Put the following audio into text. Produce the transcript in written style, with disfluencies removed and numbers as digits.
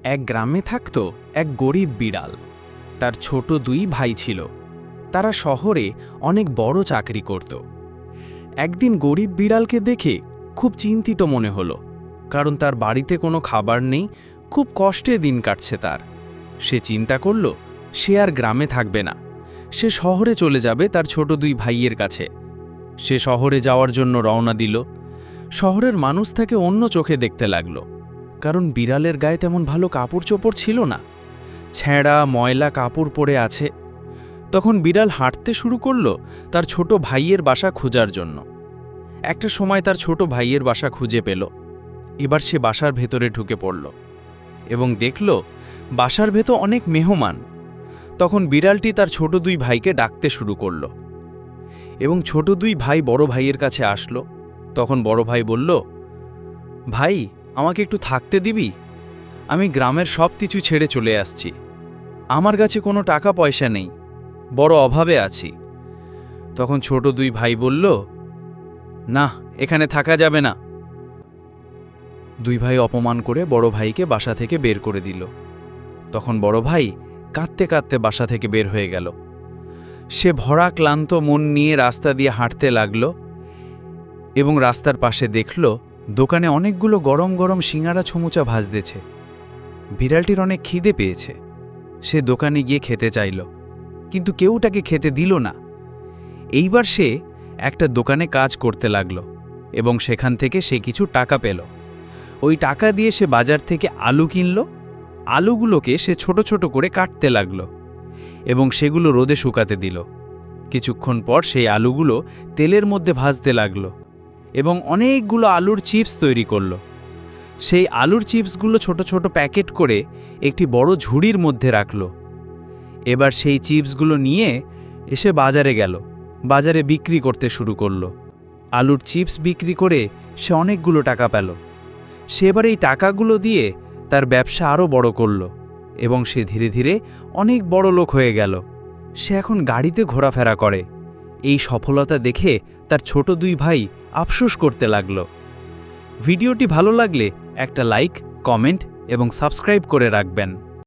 এক গ্রামে থাকত এক গরিব বিড়াল। তার ছোট দুই ভাই ছিল। তারা শহরে অনেক বড় চাকরি করত। একদিন গরিব বিড়ালকে দেখে খুব চিন্তিত মনে হলো, কারণ তার বাড়িতে কোনো খাবার নেই, খুব কষ্টে দিন কাটছে তার। সে চিন্তা করল সে আর গ্রামে থাকবে না, সে শহরে চলে যাবে তার ছোট দুই ভাইয়ের কাছে। সে শহরে যাওয়ার জন্য রওনা দিল। শহরের মানুষ তাকে অন্য চোখে দেখতে লাগলো, কারণ বিড়ালের গায়ে তেমন ভালো কাপড় চোপড় ছিল না, ছেঁড়া ময়লা কাপড় পরে আছে। তখন বিড়াল হাঁটতে শুরু করলো তার ছোট ভাইয়ের বাসা খোঁজার জন্য। একটা সময় তার ছোট ভাইয়ের বাসা খুঁজে পেল। এবার সে বাসার ভেতরে ঢুকে পড়ল এবং দেখল বাসার ভেতর অনেক মেহমান। তখন বিড়ালটি তার ছোট দুই ভাইকে ডাকতে শুরু করল এবং ছোট দুই ভাই বড় ভাইয়ের কাছে আসলো। তখন বড় ভাই বলল, ভাই, আমাকে একটু থাকতে দিবি? আমি গ্রামের সব কিছু ছেড়ে চলে আসছি। আমার কাছে কোনো টাকা পয়সা নেই, বড় অভাবে আছি। তখন ছোট দুই ভাই বলল, না, এখানে থাকা যাবে না। দুই ভাই অপমান করে বড় ভাইকে বাসা থেকে বের করে দিল। তখন বড় ভাই কাঁদতে কাঁদতে বাসা থেকে বের হয়ে গেল। সে ভরা ক্লান্ত মন নিয়ে রাস্তা দিয়ে হাঁটতে লাগল এবং রাস্তার পাশে দেখল দোকানে অনেকগুলো গরম গরম সিঙাড়া ছমুচা ভাজতেছে। বিড়ালটির অনেক খিদে পেয়েছে। সে দোকানে গিয়ে খেতে চাইল, কিন্তু কেউ তাকে খেতে দিল না। এইবার সে একটা দোকানে কাজ করতে লাগল এবং সেখান থেকে সে কিছু টাকা পেল। ওই টাকা দিয়ে সে বাজার থেকে আলু কিনল। আলুগুলোকে সে ছোট ছোট করে কাটতে লাগল এবং সেগুলো রোদে শুকাতে দিল। কিছুক্ষণ পর সেই আলুগুলো তেলের মধ্যে ভাজতে লাগল এবং অনেকগুলো আলুর চিপস তৈরি করল। সেই আলুর চিপসগুলো ছোট ছোট প্যাকেট করে একটি বড় ঝুড়ির মধ্যে রাখল। এবার সেই চিপসগুলো নিয়ে এসে বাজারে গেল। বাজারে বিক্রি করতে শুরু করল। আলুর চিপস বিক্রি করে সে অনেকগুলো টাকা পেল। সে এবার এই টাকাগুলো দিয়ে তার ব্যবসা আরও বড় করল এবং সে ধীরে ধীরে অনেক বড় লোক হয়ে গেল। সে এখন গাড়িতে ঘোরাফেরা করে। এই সফলতা দেখে তার ছোট দুই ভাই আফসোস করতে লাগল। ভিডিওটি ভালো লাগলে একটা লাইক, কমেন্ট এবং সাবস্ক্রাইব করে রাখবেন।